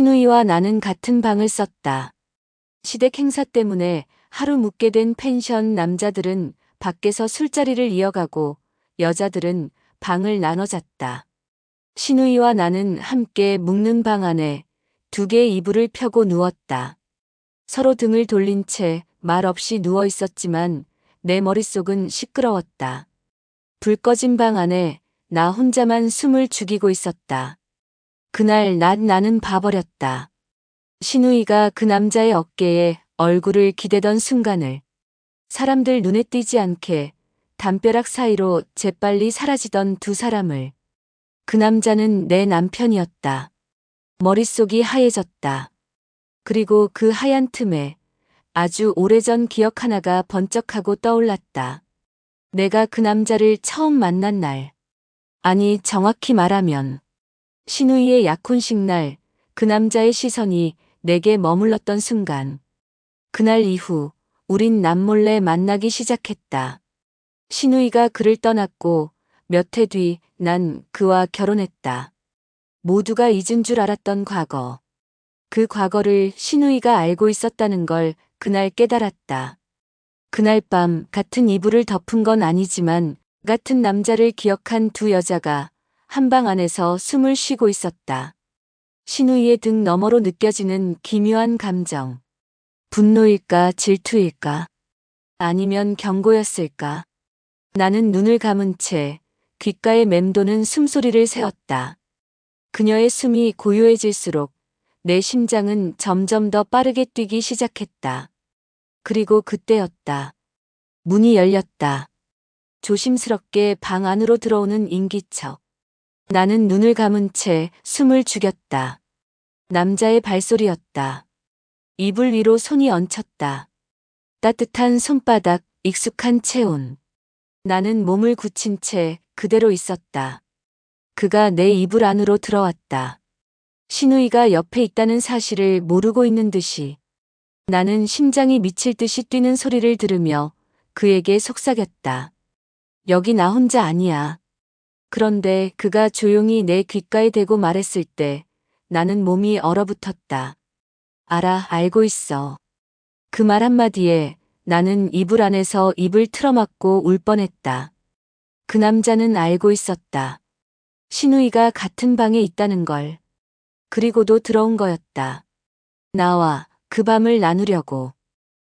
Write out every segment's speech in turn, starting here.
신우이와 나는 같은 방을 썼다. 시댁 행사 때문에 하루 묵게 된 펜션 남자들은 밖에서 술자리를 이어가고 여자들은 방을 나눠 잤다. 신우이와 나는 함께 묵는 방 안에 두 개의 이불을 펴고 누웠다. 서로 등을 돌린 채 말 없이 누워 있었지만 내 머릿속은 시끄러웠다. 불 꺼진 방 안에 나 혼자만 숨을 죽이고 있었다. 그날 낮 나는 봐버렸다. 신우이가 그 남자의 어깨에 얼굴을 기대던 순간을, 사람들 눈에 띄지 않게 담벼락 사이로 재빨리 사라지던 두 사람을. 그 남자는 내 남편이었다. 머릿속이 하얘졌다. 그리고 그 하얀 틈에 아주 오래전 기억 하나가 번쩍하고 떠올랐다. 내가 그 남자를 처음 만난 날. 아니, 정확히 말하면 신우이의 약혼식 날, 그 남자의 시선이 내게 머물렀던 순간. 그날 이후 우린 남몰래 만나기 시작했다. 신우이가 그를 떠났고 몇 해 뒤 난 그와 결혼했다. 모두가 잊은 줄 알았던 과거. 그 과거를 신우이가 알고 있었다는 걸 그날 깨달았다. 그날 밤 같은 이불을 덮은 건 아니지만 같은 남자를 기억한 두 여자가 한 방 안에서 숨을 쉬고 있었다. 신우이의 등 너머로 느껴지는 기묘한 감정. 분노일까, 질투일까? 아니면 경고였을까? 나는 눈을 감은 채 귓가에 맴도는 숨소리를 세웠다. 그녀의 숨이 고요해질수록 내 심장은 점점 더 빠르게 뛰기 시작했다. 그리고 그때였다. 문이 열렸다. 조심스럽게 방 안으로 들어오는 인기척. 나는 눈을 감은 채 숨을 죽였다. 남자의 발소리였다. 이불 위로 손이 얹혔다. 따뜻한 손바닥, 익숙한 체온. 나는 몸을 굳힌 채 그대로 있었다. 그가 내 이불 안으로 들어왔다. 신우이가 옆에 있다는 사실을 모르고 있는 듯이. 나는 심장이 미칠 듯이 뛰는 소리를 들으며 그에게 속삭였다. 여기 나 혼자 아니야. 그런데 그가 조용히 내 귓가에 대고 말했을 때 나는 몸이 얼어붙었다. 알아, 알고 있어. 그 말 한마디에 나는 이불 안에서 입을 틀어막고 울 뻔했다. 그 남자는 알고 있었다. 신우이가 같은 방에 있다는 걸. 그리고도 들어온 거였다. 나와 그 밤을 나누려고.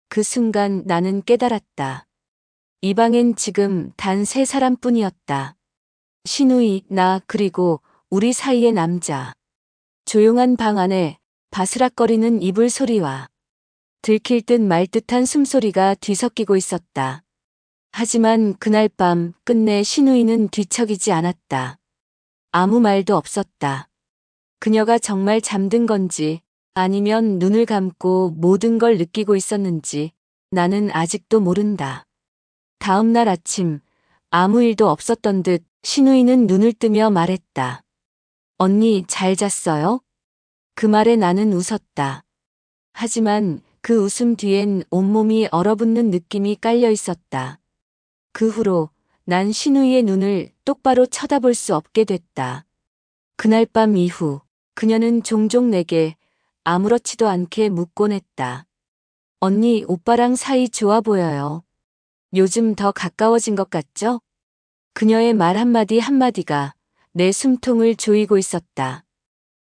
그 순간 나는 깨달았다. 이 방엔 지금 단 세 사람뿐이었다. 신우이, 나, 그리고 우리 사이의 남자. 조용한 방 안에 바스락거리는 이불 소리와 들킬 듯 말 듯한 숨소리가 뒤섞이고 있었다. 하지만 그날 밤 끝내 신우이는 뒤척이지 않았다. 아무 말도 없었다. 그녀가 정말 잠든 건지 아니면 눈을 감고 모든 걸 느끼고 있었는지 나는 아직도 모른다. 다음 날 아침 아무 일도 없었던 듯 신우이는 눈을 뜨며 말했다. 언니 잘 잤어요? 그 말에 나는 웃었다. 하지만 그 웃음 뒤엔 온몸이 얼어붙는 느낌이 깔려 있었다. 그 후로 난 신우이의 눈을 똑바로 쳐다볼 수 없게 됐다. 그날 밤 이후 그녀는 종종 내게 아무렇지도 않게 묻곤 했다. 언니, 오빠랑 사이 좋아 보여요. 요즘 더 가까워진 것 같죠? 그녀의 말 한마디 한마디가 내 숨통을 조이고 있었다.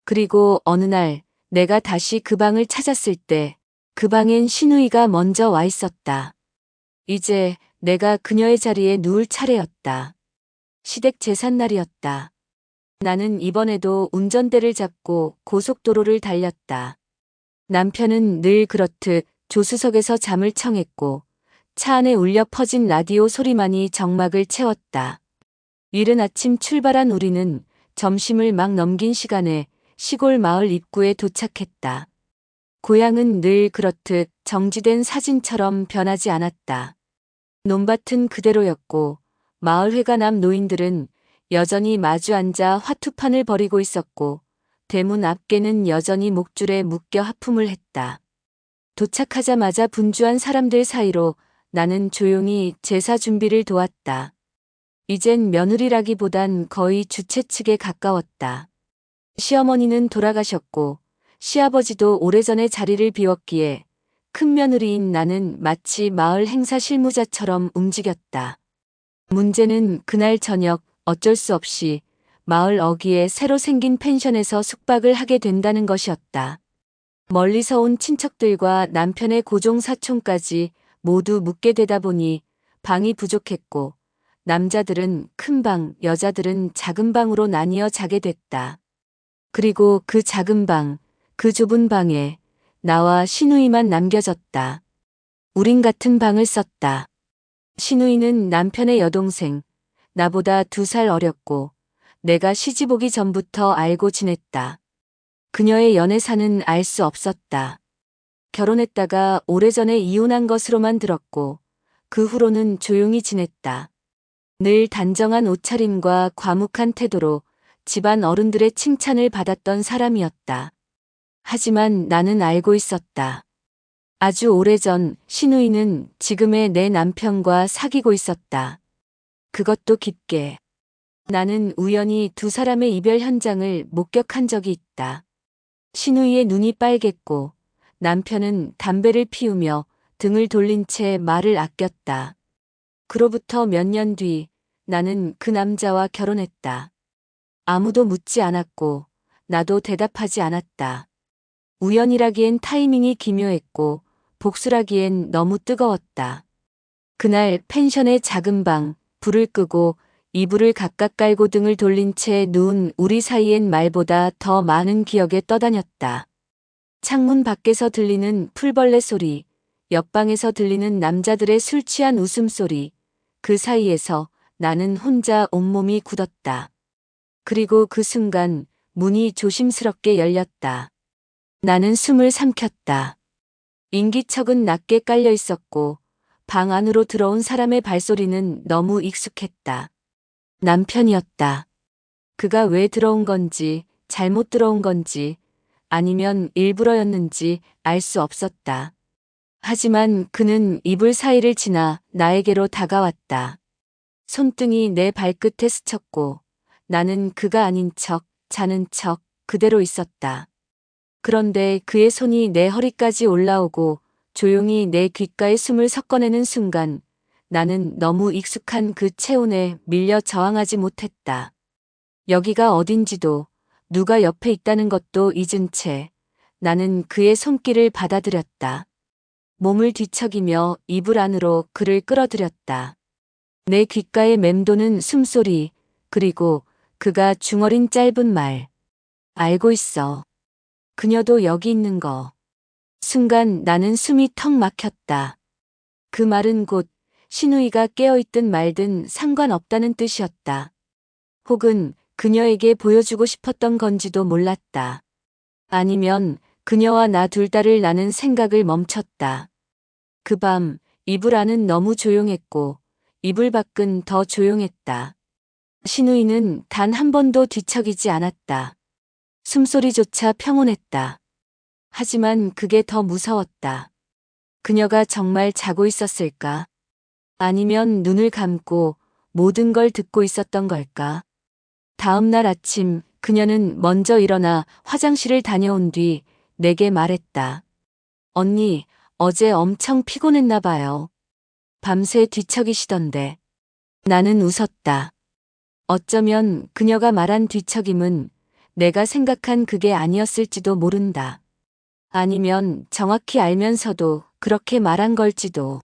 그리고 어느 날 내가 다시 그 방을 찾았을 때 그 방엔 신우이가 먼저 와 있었다. 이제 내가 그녀의 자리에 누울 차례였다. 시댁 제삿날이었다. 나는 이번에도 운전대를 잡고 고속도로를 달렸다. 남편은 늘 그렇듯 조수석에서 잠을 청했고 차 안에 울려 퍼진 라디오 소리만이 정막을 채웠다. 이른 아침 출발한 우리는 점심을 막 넘긴 시간에 시골 마을 입구에 도착했다. 고향은 늘 그렇듯 정지된 사진처럼 변하지 않았다. 논밭은 그대로였고 마을 회관 앞 노인들은 여전히 마주 앉아 화투판을 벌이고 있었고 대문 앞께는 여전히 목줄에 묶여 하품을 했다. 도착하자마자 분주한 사람들 사이로 나는 조용히 제사 준비를 도왔다. 이젠 며느리라기보단 거의 주최 측에 가까웠다. 시어머니는 돌아가셨고 시아버지도 오래전에 자리를 비웠기에 큰 며느리인 나는 마치 마을 행사 실무자처럼 움직였다. 문제는 그날 저녁 어쩔 수 없이 마을 어귀에 새로 생긴 펜션에서 숙박을 하게 된다는 것이었다. 멀리서 온 친척들과 남편의 고종 사촌까지 모두 묵게 되다 보니 방이 부족했고 남자들은 큰 방, 여자들은 작은 방으로 나뉘어 자게 됐다. 그리고 그 작은 방, 그 좁은 방에 나와 신우이만 남겨졌다. 우린 같은 방을 썼다. 신우이는 남편의 여동생, 나보다 2살 어렸고 내가 시집 오기 전부터 알고 지냈다. 그녀의 연애사는 알 수 없었다. 결혼했다가 오래전에 이혼한 것으로만 들었고 그 후로는 조용히 지냈다. 늘 단정한 옷차림과 과묵한 태도로 집안 어른들의 칭찬을 받았던 사람이었다. 하지만 나는 알고 있었다. 아주 오래전 신우이는 지금의 내 남편과 사귀고 있었다. 그것도 깊게. 나는 우연히 2사람의 이별 현장을 목격한 적이 있다. 신우이의 눈이 빨갰고 남편은 담배를 피우며 등을 돌린 채 말을 아꼈다. 그로부터 몇 년 뒤 나는 그 남자와 결혼했다. 아무도 묻지 않았고 나도 대답하지 않았다. 우연이라기엔 타이밍이 기묘했고 복수라기엔 너무 뜨거웠다. 그날 펜션의 작은 방, 불을 끄고 이불을 각각 깔고 등을 돌린 채 누운 우리 사이엔 말보다 더 많은 기억에 떠다녔다. 창문 밖에서 들리는 풀벌레 소리, 옆방에서 들리는 남자들의 술 취한 웃음소리, 그 사이에서 나는 혼자 온몸이 굳었다. 그리고 그 순간 문이 조심스럽게 열렸다. 나는 숨을 삼켰다. 인기척은 낮게 깔려 있었고 방 안으로 들어온 사람의 발소리는 너무 익숙했다. 남편이었다. 그가 왜 들어온 건지, 잘못 들어온 건지, 아니면 일부러였는지 알 수 없었다. 하지만 그는 이불 사이를 지나 나에게로 다가왔다. 손등이 내 발끝에 스쳤고 나는 그가 아닌 척, 자는 척 그대로 있었다. 그런데 그의 손이 내 허리까지 올라오고 조용히 내 귓가에 숨을 섞어내는 순간 나는 너무 익숙한 그 체온에 밀려 저항하지 못했다. 여기가 어딘지도 누가 옆에 있다는 것도 잊은 채 나는 그의 손길을 받아들였다. 몸을 뒤척이며 이불 안으로 그를 끌어들였다. 내 귓가에 맴도는 숨소리, 그리고 그가 중얼인 짧은 말. 알고 있어. 그녀도 여기 있는 거. 순간 나는 숨이 턱 막혔다. 그 말은 곧 신우이가 깨어있든 말든 상관없다는 뜻이었다. 혹은 그녀에게 보여주고 싶었던 건지도 몰랐다. 아니면 그녀와 나 둘 다를 나는 생각을 멈췄다. 그 밤 이불 안은 너무 조용했고 이불 밖은 더 조용했다. 신우이는 단 한 번도 뒤척이지 않았다. 숨소리조차 평온했다. 하지만 그게 더 무서웠다. 그녀가 정말 자고 있었을까? 아니면 눈을 감고 모든 걸 듣고 있었던 걸까? 다음 날 아침 그녀는 먼저 일어나 화장실을 다녀온 뒤 내게 말했다. 언니, 어제 엄청 피곤했나 봐요. 밤새 뒤척이시던데. 나는 웃었다. 어쩌면 그녀가 말한 뒤척임은 내가 생각한 그게 아니었을지도 모른다. 아니면 정확히 알면서도 그렇게 말한 걸지도.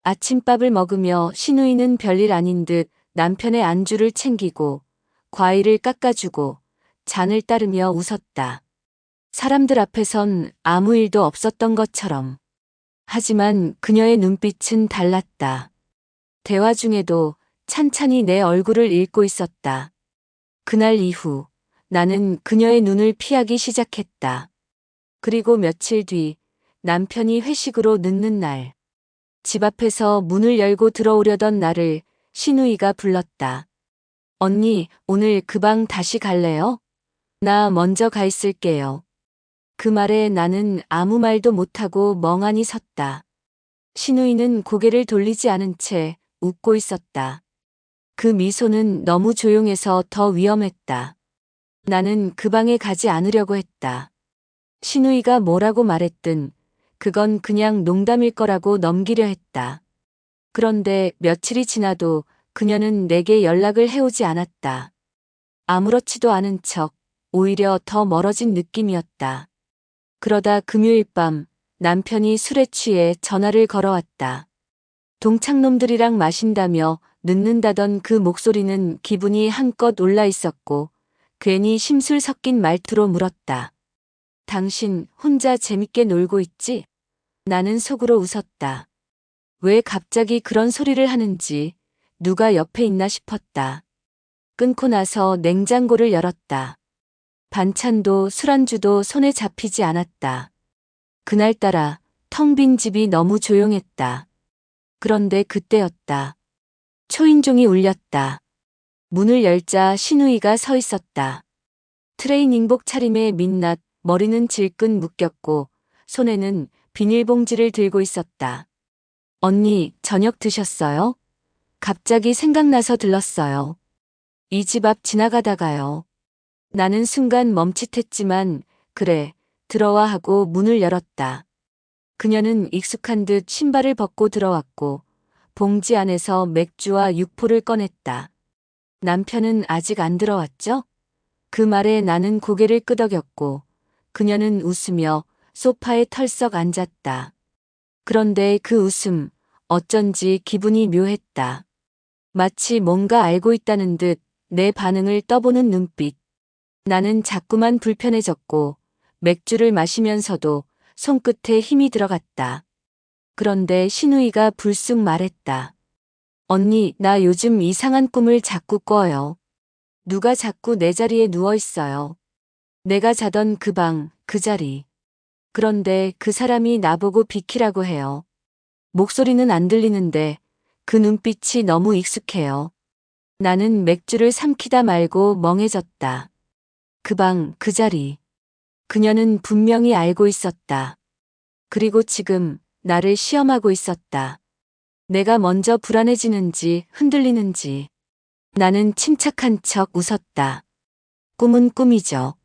아침밥을 먹으며 신우이는 별일 아닌 듯 남편의 안주를 챙기고 과일을 깎아주고 잔을 따르며 웃었다. 사람들 앞에선 아무 일도 없었던 것처럼. 하지만 그녀의 눈빛은 달랐다. 대화 중에도 찬찬히 내 얼굴을 읽고 있었다. 그날 이후 나는 그녀의 눈을 피하기 시작했다. 그리고 며칠 뒤 남편이 회식으로 늦는 날. 집 앞에서 문을 열고 들어오려던 나를 신우이가 불렀다. 언니, 오늘 그 방 다시 갈래요? 나 먼저 가 있을게요. 그 말에 나는 아무 말도 못하고 멍하니 섰다. 신우이는 고개를 돌리지 않은 채 웃고 있었다. 그 미소는 너무 조용해서 더 위험했다. 나는 그 방에 가지 않으려고 했다. 신우이가 뭐라고 말했든 그건 그냥 농담일 거라고 넘기려 했다. 그런데 며칠이 지나도 그녀는 내게 연락을 해오지 않았다. 아무렇지도 않은 척 오히려 더 멀어진 느낌이었다. 그러다 금요일 밤 남편이 술에 취해 전화를 걸어왔다. 동창놈들이랑 마신다며 늦는다던 그 목소리는 기분이 한껏 올라 있었고 괜히 심술 섞인 말투로 물었다. 당신 혼자 재밌게 놀고 있지? 나는 속으로 웃었다. 왜 갑자기 그런 소리를 하는지 누가 옆에 있나 싶었다. 끊고 나서 냉장고를 열었다. 반찬도 술안주도 손에 잡히지 않았다. 그날따라 텅 빈 집이 너무 조용했다. 그런데 그때였다. 초인종이 울렸다. 문을 열자 신우이가 서 있었다. 트레이닝복 차림에 민낯, 머리는 질끈 묶였고 손에는 비닐봉지를 들고 있었다. 언니, 저녁 드셨어요? 갑자기 생각나서 들렀어요. 이 집 앞 지나가다가요. 나는 순간 멈칫했지만 그래, 들어와 하고 문을 열었다. 그녀는 익숙한 듯 신발을 벗고 들어왔고 봉지 안에서 맥주와 육포를 꺼냈다. 남편은 아직 안 들어왔죠? 그 말에 나는 고개를 끄덕였고 그녀는 웃으며 소파에 털썩 앉았다. 그런데 그 웃음, 어쩐지 기분이 묘했다. 마치 뭔가 알고 있다는 듯 내 반응을 떠보는 눈빛. 나는 자꾸만 불편해졌고 맥주를 마시면서도 손끝에 힘이 들어갔다. 그런데 신우이가 불쑥 말했다. 언니, 나 요즘 이상한 꿈을 자꾸 꿔요. 누가 자꾸 내 자리에 누워 있어요. 내가 자던 그 방, 그 자리. 그런데 그 사람이 나보고 비키라고 해요. 목소리는 안 들리는데 그 눈빛이 너무 익숙해요. 나는 맥주를 삼키다 말고 멍해졌다. 그 방, 그 자리. 그녀는 분명히 알고 있었다. 그리고 지금 나를 시험하고 있었다. 내가 먼저 불안해지는지 흔들리는지. 나는 침착한 척 웃었다. 꿈은 꿈이죠.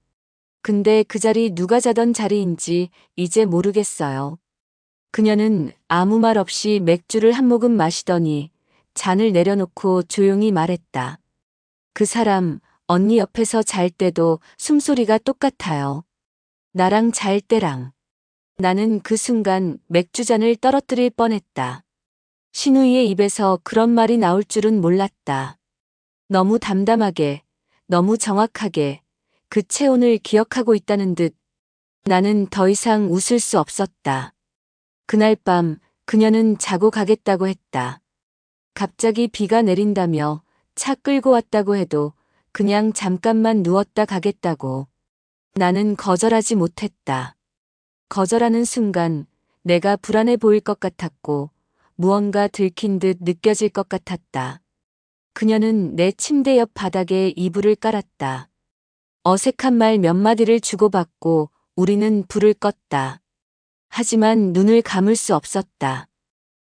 근데 그 자리 누가 자던 자리인지 이제 모르겠어요. 그녀는 아무 말 없이 맥주를 한 모금 마시더니 잔을 내려놓고 조용히 말했다. 그 사람, 언니 옆에서 잘 때도 숨소리가 똑같아요. 나랑 잘 때랑. 나는 그 순간 맥주잔을 떨어뜨릴 뻔했다. 신우이의 입에서 그런 말이 나올 줄은 몰랐다. 너무 담담하게, 너무 정확하게 그 체온을 기억하고 있다는 듯 나는 더 이상 웃을 수 없었다. 그날 밤 그녀는 자고 가겠다고 했다. 갑자기 비가 내린다며 차 끌고 왔다고 해도 그냥 잠깐만 누웠다 가겠다고. 나는 거절하지 못했다. 거절하는 순간 내가 불안해 보일 것 같았고 무언가 들킨 듯 느껴질 것 같았다. 그녀는 내 침대 옆 바닥에 이불을 깔았다. 어색한 말 몇 마디를 주고받고 우리는 불을 껐다. 하지만 눈을 감을 수 없었다.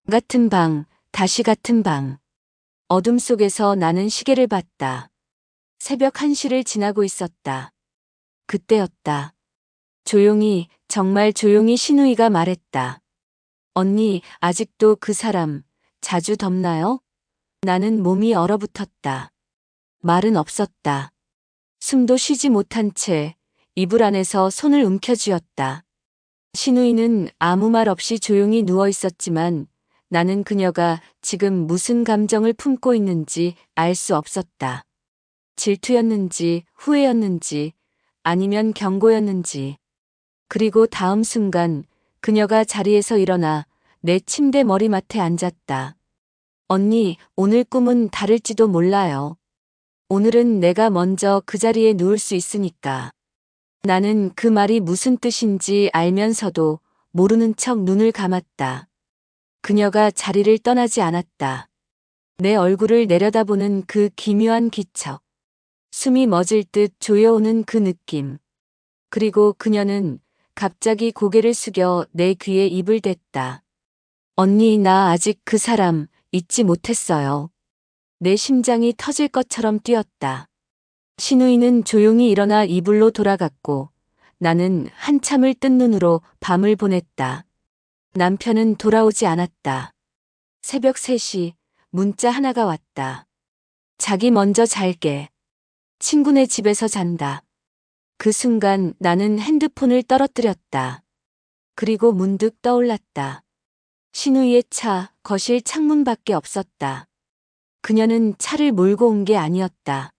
같은 방, 다시 같은 방. 어둠 속에서 나는 시계를 봤다. 새벽 1시를 지나고 있었다. 그때였다. 조용히, 정말 조용히 신우이가 말했다. 언니, 아직도 그 사람, 자주 덥나요? 나는 몸이 얼어붙었다. 말은 없었다. 숨도 쉬지 못한 채 이불 안에서 손을 움켜쥐었다. 신우이는 아무 말 없이 조용히 누워 있었지만 나는 그녀가 지금 무슨 감정을 품고 있는지 알 수 없었다. 질투였는지 후회였는지 아니면 경고였는지. 그리고 다음 순간 그녀가 자리에서 일어나 내 침대 머리맡에 앉았다. 언니, 오늘 꿈은 다를지도 몰라요. 오늘은 내가 먼저 그 자리에 누울 수 있으니까. 나는 그 말이 무슨 뜻인지 알면서도 모르는 척 눈을 감았다. 그녀가 자리를 떠나지 않았다. 내 얼굴을 내려다보는 그 기묘한 기척. 숨이 멎을 듯 조여오는 그 느낌. 그리고 그녀는 갑자기 고개를 숙여 내 귀에 입을 댔다. 언니, 나 아직 그 사람 잊지 못했어요. 내 심장이 터질 것처럼 뛰었다. 신우이는 조용히 일어나 이불로 돌아갔고 나는 한참을 뜬 눈으로 밤을 보냈다. 남편은 돌아오지 않았다. 새벽 3시 문자 하나가 왔다. 자기 먼저 잘게. 친구네 집에서 잔다. 그 순간 나는 핸드폰을 떨어뜨렸다. 그리고 문득 떠올랐다. 신우이의 차, 거실 창문밖에 없었다. 그녀는 차를 몰고 온 게 아니었다.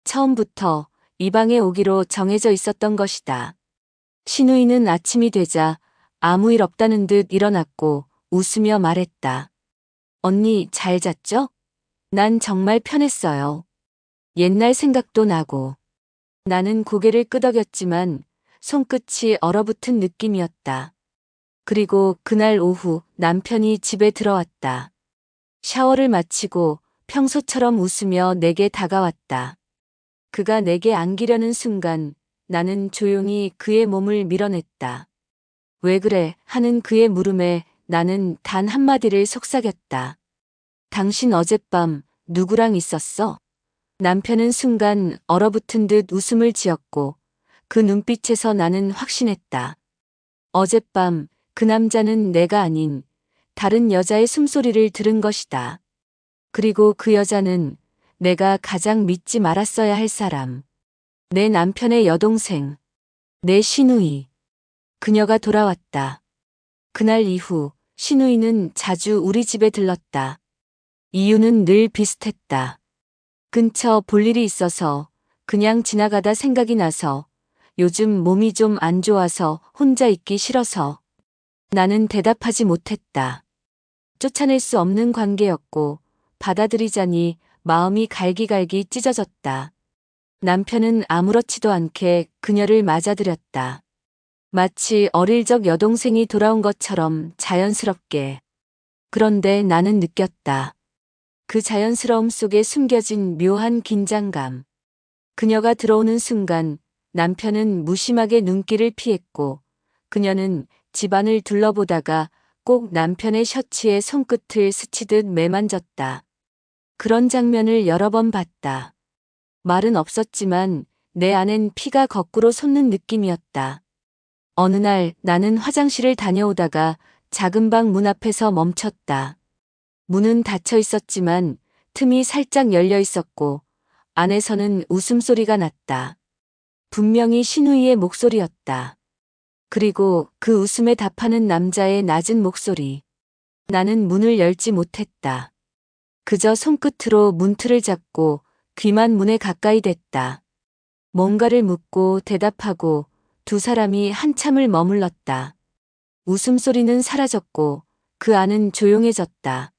처음부터 이 방에 오기로 정해져 있었던 것이다. 신우이는 아침이 되자 아무 일 없다는 듯 일어났고 웃으며 말했다. 언니 잘 잤죠? 난 정말 편했어요. 옛날 생각도 나고. 나는 고개를 끄덕였지만 손끝이 얼어붙은 느낌이었다. 그리고 그날 오후 남편이 집에 들어왔다. 샤워를 마치고 평소처럼 웃으며 내게 다가왔다. 그가 내게 안기려는 순간 나는 조용히 그의 몸을 밀어냈다. 왜 그래? 하는 그의 물음에 나는 단 한마디를 속삭였다. 당신 어젯밤 누구랑 있었어? 남편은 순간 얼어붙은 듯 웃음을 지었고 그 눈빛에서 나는 확신했다. 어젯밤 그 남자는 내가 아닌 다른 여자의 숨소리를 들은 것이다. 그리고 그 여자는 내가 가장 믿지 말았어야 할 사람. 내 남편의 여동생. 내 시누이. 그녀가 돌아왔다. 그날 이후 시누이는 자주 우리 집에 들렀다. 이유는 늘 비슷했다. 근처 볼 일이 있어서, 그냥 지나가다 생각이 나서, 요즘 몸이 좀 안 좋아서 혼자 있기 싫어서. 나는 대답하지 못했다. 쫓아낼 수 없는 관계였고 받아들이자니 마음이 갈기갈기 찢어졌다. 남편은 아무렇지도 않게 그녀를 맞아들였다. 마치 어릴 적 여동생이 돌아온 것처럼 자연스럽게. 그런데 나는 느꼈다. 그 자연스러움 속에 숨겨진 묘한 긴장감. 그녀가 들어오는 순간 남편은 무심하게 눈길을 피했고 그녀는 집안을 둘러보다가 꼭 남편의 셔츠에 손끝을 스치듯 매만졌다. 그런 장면을 여러 번 봤다. 말은 없었지만 내 안엔 피가 거꾸로 솟는 느낌이었다. 어느 날 나는 화장실을 다녀오다가 작은 방 문 앞에서 멈췄다. 문은 닫혀 있었지만 틈이 살짝 열려 있었고 안에서는 웃음소리가 났다. 분명히 신우이의 목소리였다. 그리고 그 웃음에 답하는 남자의 낮은 목소리. 나는 문을 열지 못했다. 그저 손끝으로 문틀을 잡고 귀만 문에 가까이 댔다. 뭔가를 묻고 대답하고 두 사람이 한참을 머물렀다. 웃음소리는 사라졌고 그 안은 조용해졌다.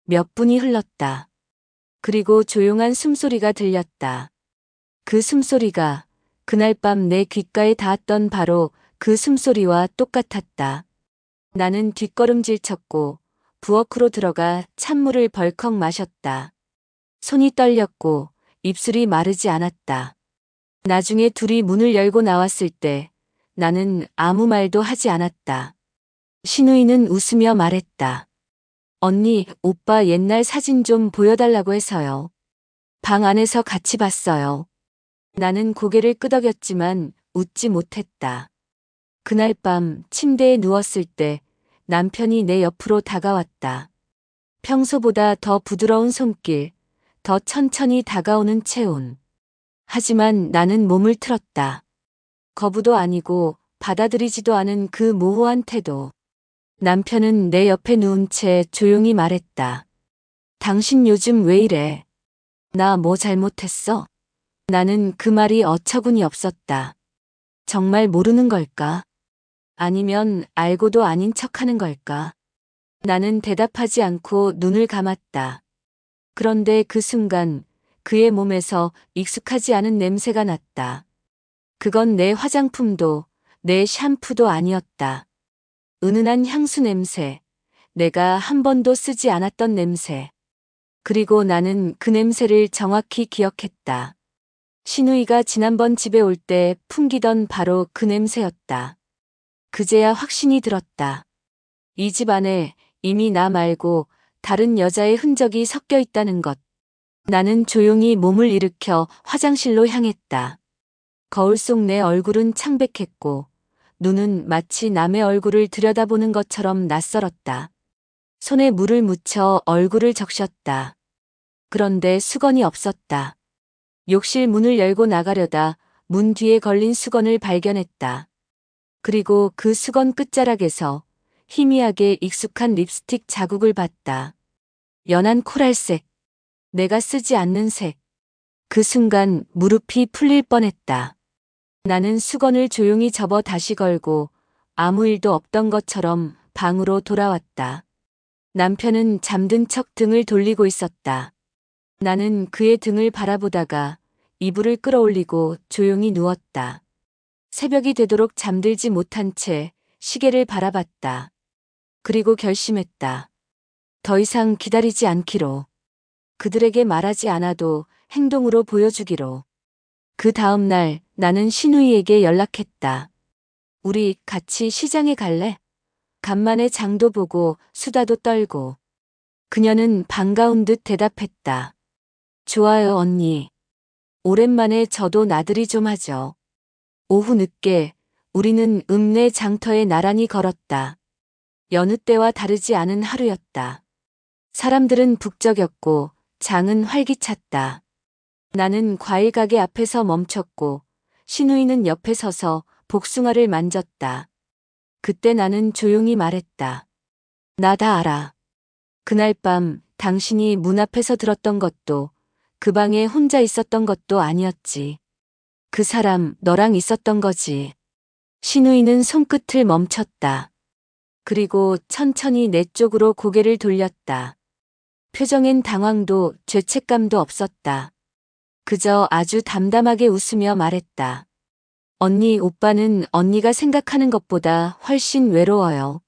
몇 분이 흘렀다. 그리고 조용한 숨소리가 들렸다. 그 숨소리가 그날 밤 내 귓가에 닿았던 바로 그 숨소리와 똑같았다. 나는 뒷걸음질 쳤고 부엌으로 들어가 찬물을 벌컥 마셨다. 손이 떨렸고 입술이 마르지 않았다. 나중에 둘이 문을 열고 나왔을 때 나는 아무 말도 하지 않았다. 신우이는 웃으며 말했다. 언니, 오빠 옛날 사진 좀 보여달라고 해서요. 방 안에서 같이 봤어요. 나는 고개를 끄덕였지만 웃지 못했다. 그날 밤 침대에 누웠을 때 남편이 내 옆으로 다가왔다. 평소보다 더 부드러운 손길, 더 천천히 다가오는 체온. 하지만 나는 몸을 틀었다. 거부도 아니고 받아들이지도 않은 그 모호한 태도. 남편은 내 옆에 누운 채 조용히 말했다. 당신 요즘 왜 이래? 나 뭐 잘못했어? 나는 그 말이 어처구니 없었다. 정말 모르는 걸까? 아니면 알고도 아닌 척하는 걸까? 나는 대답하지 않고 눈을 감았다. 그런데 그 순간 그의 몸에서 익숙하지 않은 냄새가 났다. 그건 내 화장품도 내 샴푸도 아니었다. 은은한 향수 냄새, 내가 한 번도 쓰지 않았던 냄새. 그리고 나는 그 냄새를 정확히 기억했다. 신우이가 지난번 집에 올 때 풍기던 바로 그 냄새였다. 그제야 확신이 들었다. 이 집 안에 이미 나 말고 다른 여자의 흔적이 섞여 있다는 것. 나는 조용히 몸을 일으켜 화장실로 향했다. 거울 속 내 얼굴은 창백했고 눈은 마치 남의 얼굴을 들여다보는 것처럼 낯설었다. 손에 물을 묻혀 얼굴을 적셨다. 그런데 수건이 없었다. 욕실 문을 열고 나가려다 문 뒤에 걸린 수건을 발견했다. 그리고 그 수건 끝자락에서 희미하게 익숙한 립스틱 자국을 봤다. 연한 코랄색. 내가 쓰지 않는 색. 그 순간 무릎이 풀릴 뻔했다. 나는 수건을 조용히 접어 다시 걸고 아무 일도 없던 것처럼 방으로 돌아왔다. 남편은 잠든 척 등을 돌리고 있었다. 나는 그의 등을 바라보다가 이불을 끌어올리고 조용히 누웠다. 새벽이 되도록 잠들지 못한 채 시계를 바라봤다. 그리고 결심했다. 더 이상 기다리지 않기로. 그들에게 말하지 않아도 행동으로 보여주기로. 그 다음 날 나는 신우이에게 연락했다. 우리 같이 시장에 갈래? 간만에 장도 보고 수다도 떨고. 그녀는 반가운 듯 대답했다. 좋아요, 언니. 오랜만에 저도 나들이 좀 하죠. 오후 늦게 우리는 읍내 장터에 나란히 걸었다. 여느 때와 다르지 않은 하루였다. 사람들은 북적였고 장은 활기찼다. 나는 과일 가게 앞에서 멈췄고 신우이는 옆에 서서 복숭아를 만졌다. 그때 나는 조용히 말했다. 나 다 알아. 그날 밤 당신이 문 앞에서 들었던 것도 그 방에 혼자 있었던 것도 아니었지. 그 사람 너랑 있었던 거지. 신우이는 손끝을 멈췄다. 그리고 천천히 내 쪽으로 고개를 돌렸다. 표정엔 당황도 죄책감도 없었다. 그저 아주 담담하게 웃으며 말했다. 언니, 오빠는 언니가 생각하는 것보다 훨씬 외로워요.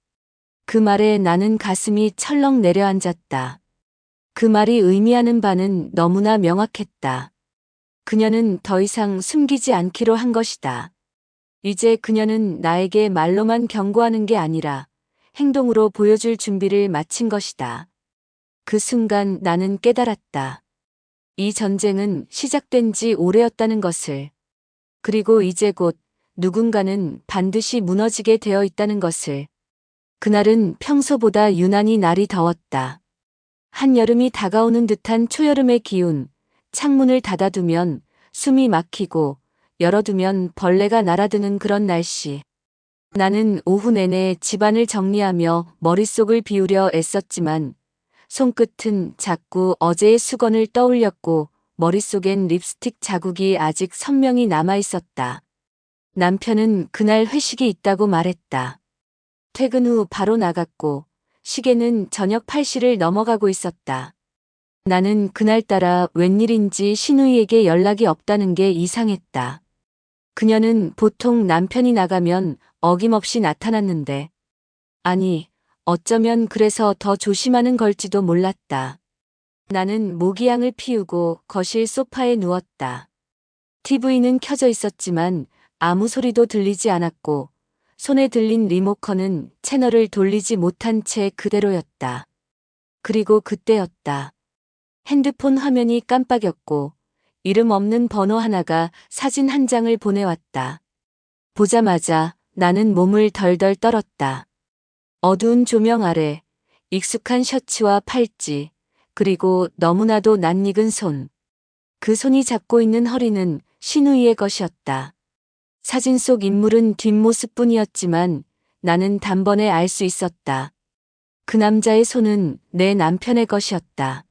그 말에 나는 가슴이 철렁 내려앉았다. 그 말이 의미하는 바는 너무나 명확했다. 그녀는 더 이상 숨기지 않기로 한 것이다. 이제 그녀는 나에게 말로만 경고하는 게 아니라 행동으로 보여줄 준비를 마친 것이다. 그 순간 나는 깨달았다. 이 전쟁은 시작된 지 오래였다는 것을. 그리고 이제 곧 누군가는 반드시 무너지게 되어 있다는 것을. 그날은 평소보다 유난히 날이 더웠다. 한여름이 다가오는 듯한 초여름의 기운, 창문을 닫아두면 숨이 막히고 열어두면 벌레가 날아드는 그런 날씨. 나는 오후 내내 집안을 정리하며 머릿속을 비우려 애썼지만 손끝은 자꾸 어제의 수건을 떠올렸고 머릿속엔 립스틱 자국이 아직 선명히 남아있었다. 남편은 그날 회식이 있다고 말했다. 퇴근 후 바로 나갔고 시계는 저녁 8시를 넘어가고 있었다. 나는 그날따라 웬일인지 신우이에게 연락이 없다는 게 이상했다. 그녀는 보통 남편이 나가면 어김없이 나타났는데, 아니, 어쩌면 그래서 더 조심하는 걸지도 몰랐다. 나는 모기향을 피우고 거실 소파에 누웠다. TV는 켜져 있었지만 아무 소리도 들리지 않았고 손에 들린 리모컨은 채널을 돌리지 못한 채 그대로였다. 그리고 그때였다. 핸드폰 화면이 깜빡였고 이름 없는 번호 하나가 사진 한 장을 보내왔다. 보자마자 나는 몸을 덜덜 떨었다. 어두운 조명 아래 익숙한 셔츠와 팔찌, 그리고 너무나도 낯익은 손. 그 손이 잡고 있는 허리는 신우이의 것이었다. 사진 속 인물은 뒷모습뿐이었지만 나는 단번에 알 수 있었다. 그 남자의 손은 내 남편의 것이었다.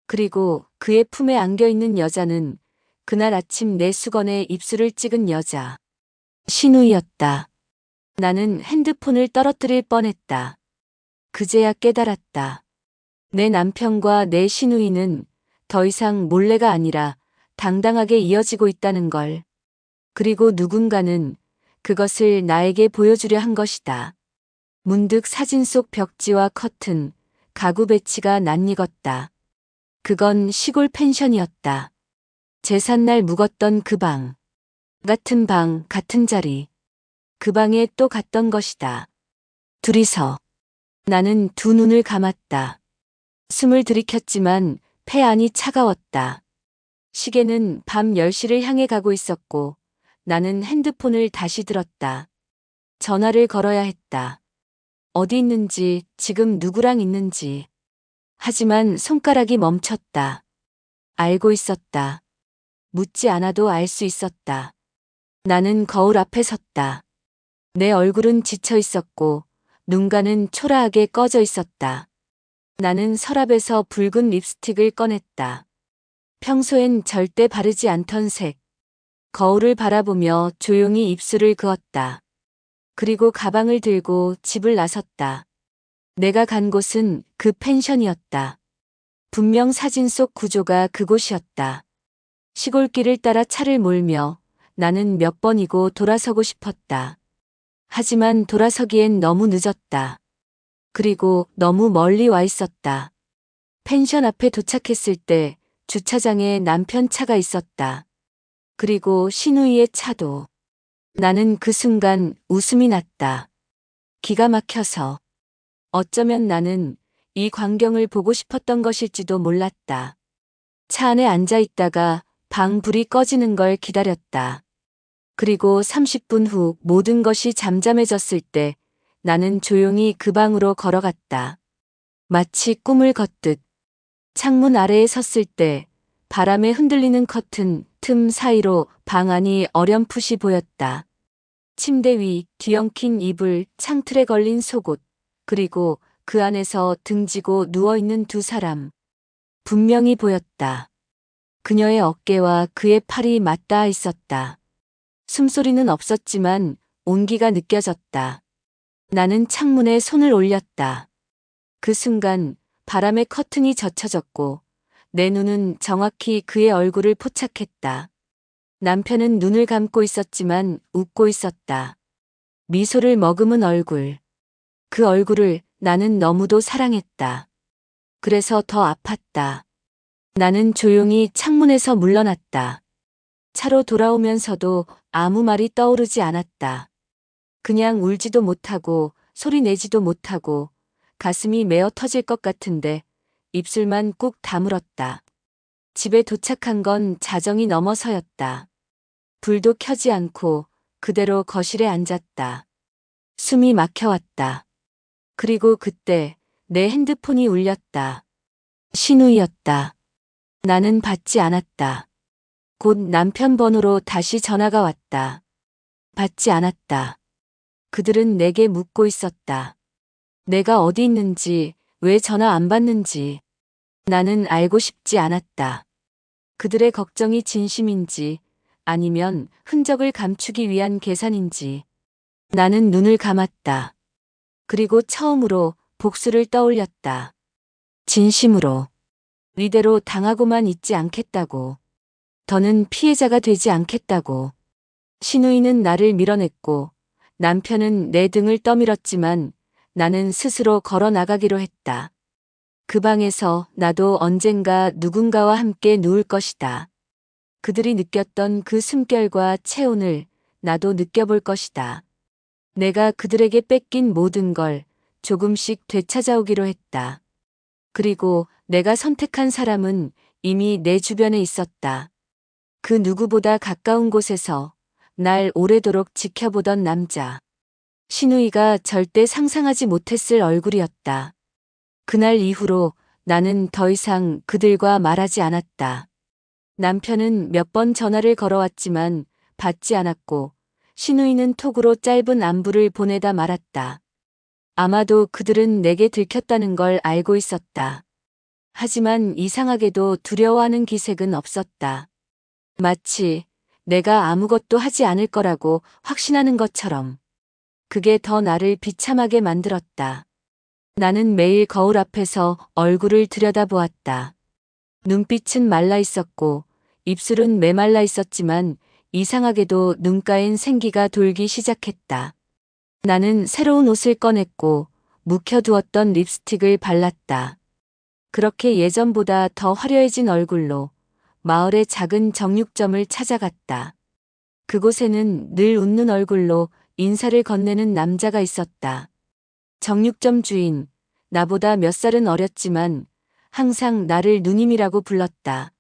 그리고 그의 품에 안겨있는 여자는 그날 아침 내 수건에 입술을 찍은 여자. 신우이였다. 나는 핸드폰을 떨어뜨릴 뻔했다. 그제야 깨달았다. 내 남편과 내 신우이는 더 이상 몰래가 아니라 당당하게 이어지고 있다는 걸. 그리고 누군가는 그것을 나에게 보여주려 한 것이다. 문득 사진 속 벽지와 커튼, 가구 배치가 낯익었다. 그건 시골 펜션이었다. 제삿날 묵었던 그 방. 같은 방, 같은 자리. 그 방에 또 갔던 것이다. 둘이서. 나는 두 눈을 감았다. 숨을 들이켰지만 폐 안이 차가웠다. 시계는 밤 10시를 향해 가고 있었고 나는 핸드폰을 다시 들었다. 전화를 걸어야 했다. 어디 있는지, 지금 누구랑 있는지. 하지만 손가락이 멈췄다. 알고 있었다. 묻지 않아도 알 수 있었다. 나는 거울 앞에 섰다. 내 얼굴은 지쳐 있었고 눈가는 초라하게 꺼져 있었다. 나는 서랍에서 붉은 립스틱을 꺼냈다. 평소엔 절대 바르지 않던 색. 거울을 바라보며 조용히 입술을 그었다. 그리고 가방을 들고 집을 나섰다. 내가 간 곳은 그 펜션이었다. 분명 사진 속 구조가 그곳이었다. 시골길을 따라 차를 몰며 나는 몇 번이고 돌아서고 싶었다. 하지만 돌아서기엔 너무 늦었다. 그리고 너무 멀리 와 있었다. 펜션 앞에 도착했을 때 주차장에 남편 차가 있었다. 그리고 신우이의 차도. 나는 그 순간 웃음이 났다. 기가 막혀서. 어쩌면 나는 이 광경을 보고 싶었던 것일지도 몰랐다. 차 안에 앉아 있다가 방 불이 꺼지는 걸 기다렸다. 그리고 30분 후 모든 것이 잠잠해졌을 때 나는 조용히 그 방으로 걸어갔다. 마치 꿈을 걷듯. 창문 아래에 섰을 때 바람에 흔들리는 커튼 틈 사이로 방 안이 어렴풋이 보였다. 침대 위 뒤엉킨 이불, 창틀에 걸린 속옷, 그리고 그 안에서 등지고 누워있는 두 사람. 분명히 보였다. 그녀의 어깨와 그의 팔이 맞닿아 있었다. 숨소리는 없었지만 온기가 느껴졌다. 나는 창문에 손을 올렸다. 그 순간 바람에 커튼이 젖혀졌고 내 눈은 정확히 그의 얼굴을 포착했다. 남편은 눈을 감고 있었지만 웃고 있었다. 미소를 머금은 얼굴. 그 얼굴을 나는 너무도 사랑했다. 그래서 더 아팠다. 나는 조용히 창문에서 물러났다. 차로 돌아오면서도 아무 말이 떠오르지 않았다. 그냥 울지도 못하고 소리 내지도 못하고 가슴이 메어 터질 것 같은데 입술만 꾹 다물었다. 집에 도착한 건 자정이 넘어서였다. 불도 켜지 않고 그대로 거실에 앉았다. 숨이 막혀왔다. 그리고 그때 내 핸드폰이 울렸다. 신우이였다. 나는 받지 않았다. 곧 남편 번호로 다시 전화가 왔다. 받지 않았다. 그들은 내게 묻고 있었다. 내가 어디 있는지, 왜 전화 안 받는지. 나는 알고 싶지 않았다. 그들의 걱정이 진심인지 아니면 흔적을 감추기 위한 계산인지. 나는 눈을 감았다. 그리고 처음으로 복수를 떠올렸다. 진심으로. 이대로 당하고만 있지 않겠다고. 더는 피해자가 되지 않겠다고. 신우이는 나를 밀어냈고 남편은 내 등을 떠밀었지만 나는 스스로 걸어 나가기로 했다. 그 방에서 나도 언젠가 누군가와 함께 누울 것이다. 그들이 느꼈던 그 숨결과 체온을 나도 느껴볼 것이다. 내가 그들에게 뺏긴 모든 걸 조금씩 되찾아오기로 했다. 그리고 내가 선택한 사람은 이미 내 주변에 있었다. 그 누구보다 가까운 곳에서 날 오래도록 지켜보던 남자. 신우이가 절대 상상하지 못했을 얼굴이었다. 그날 이후로 나는 더 이상 그들과 말하지 않았다. 남편은 몇 번 전화를 걸어왔지만 받지 않았고 신우이는 톡으로 짧은 안부를 보내다 말았다. 아마도 그들은 내게 들켰다는 걸 알고 있었다. 하지만 이상하게도 두려워하는 기색은 없었다. 마치 내가 아무것도 하지 않을 거라고 확신하는 것처럼. 그게 더 나를 비참하게 만들었다. 나는 매일 거울 앞에서 얼굴을 들여다보았다. 눈빛은 말라 있었고 입술은 메말라 있었지만 이상하게도 눈가엔 생기가 돌기 시작했다. 나는 새로운 옷을 꺼냈고 묵혀두었던 립스틱을 발랐다. 그렇게 예전보다 더 화려해진 얼굴로 마을의 작은 정육점을 찾아갔다. 그곳에는 늘 웃는 얼굴로 인사를 건네는 남자가 있었다. 정육점 주인, 나보다 몇 살은 어렸지만 항상 나를 누님이라고 불렀다.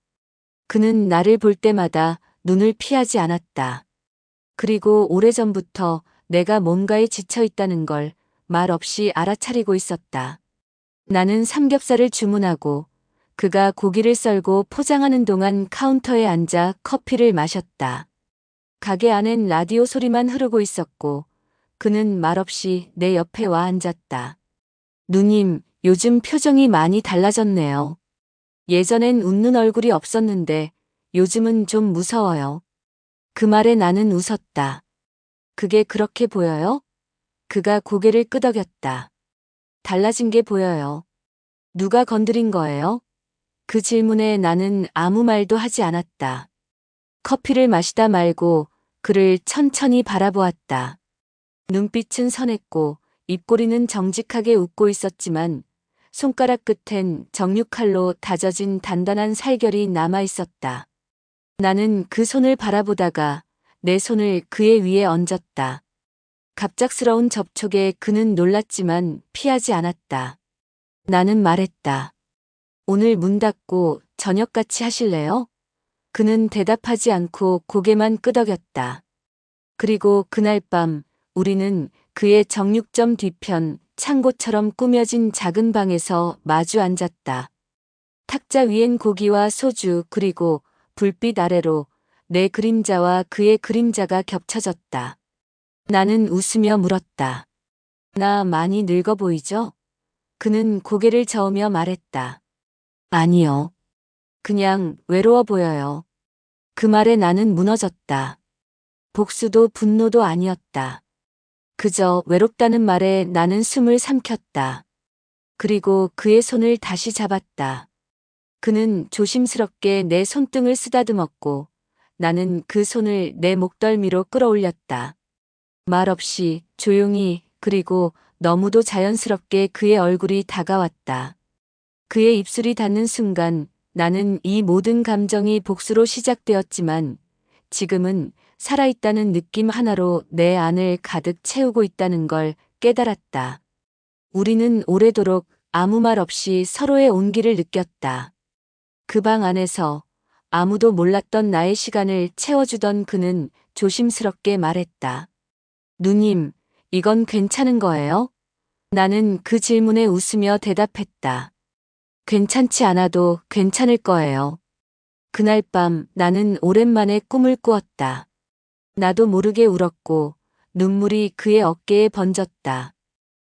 그는 나를 볼 때마다 눈을 피하지 않았다. 그리고 오래전부터 내가 뭔가에 지쳐 있다는 걸 말없이 알아차리고 있었다. 나는 삼겹살을 주문하고 그가 고기를 썰고 포장하는 동안 카운터에 앉아 커피를 마셨다. 가게 안엔 라디오 소리만 흐르고 있었고 그는 말없이 내 옆에 와 앉았다. 누님, 요즘 표정이 많이 달라졌네요. 예전엔 웃는 얼굴이 없었는데 요즘은 좀 무서워요. 그 말에 나는 웃었다. 그게 그렇게 보여요? 그가 고개를 끄덕였다. 달라진 게 보여요. 누가 건드린 거예요? 그 질문에 나는 아무 말도 하지 않았다. 커피를 마시다 말고 그를 천천히 바라보았다. 눈빛은 선했고 입꼬리는 정직하게 웃고 있었지만 손가락 끝엔 정육칼로 다져진 단단한 살결이 남아 있었다. 나는 그 손을 바라보다가 내 손을 그의 위에 얹었다. 갑작스러운 접촉에 그는 놀랐지만 피하지 않았다. 나는 말했다. 오늘 문 닫고 저녁 같이 하실래요? 그는 대답하지 않고 고개만 끄덕였다. 그리고 그날 밤 우리는 그의 정육점 뒤편 창고처럼 꾸며진 작은 방에서 마주 앉았다. 탁자 위엔 고기와 소주 그리고 불빛 아래로 내 그림자와 그의 그림자가 겹쳐졌다. 나는 웃으며 물었다. 나 많이 늙어 보이죠? 그는 고개를 저으며 말했다. 아니요. 그냥 외로워 보여요. 그 말에 나는 무너졌다. 복수도 분노도 아니었다. 그저 외롭다는 말에 나는 숨을 삼켰다. 그리고 그의 손을 다시 잡았다. 그는 조심스럽게 내 손등을 쓰다듬었고 나는 그 손을 내 목덜미로 끌어올렸다. 말없이 조용히 그리고 너무도 자연스럽게 그의 얼굴이 다가왔다. 그의 입술이 닿는 순간 나는 이 모든 감정이 복수로 시작되었지만 지금은 살아있다는 느낌 하나로 내 안을 가득 채우고 있다는 걸 깨달았다. 우리는 오래도록 아무 말 없이 서로의 온기를 느꼈다. 그 방 안에서 아무도 몰랐던 나의 시간을 채워주던 그는 조심스럽게 말했다. 누님, 이건 괜찮은 거예요? 나는 그 질문에 웃으며 대답했다. 괜찮지 않아도 괜찮을 거예요. 그날 밤 나는 오랜만에 꿈을 꾸었다. 나도 모르게 울었고 눈물이 그의 어깨에 번졌다.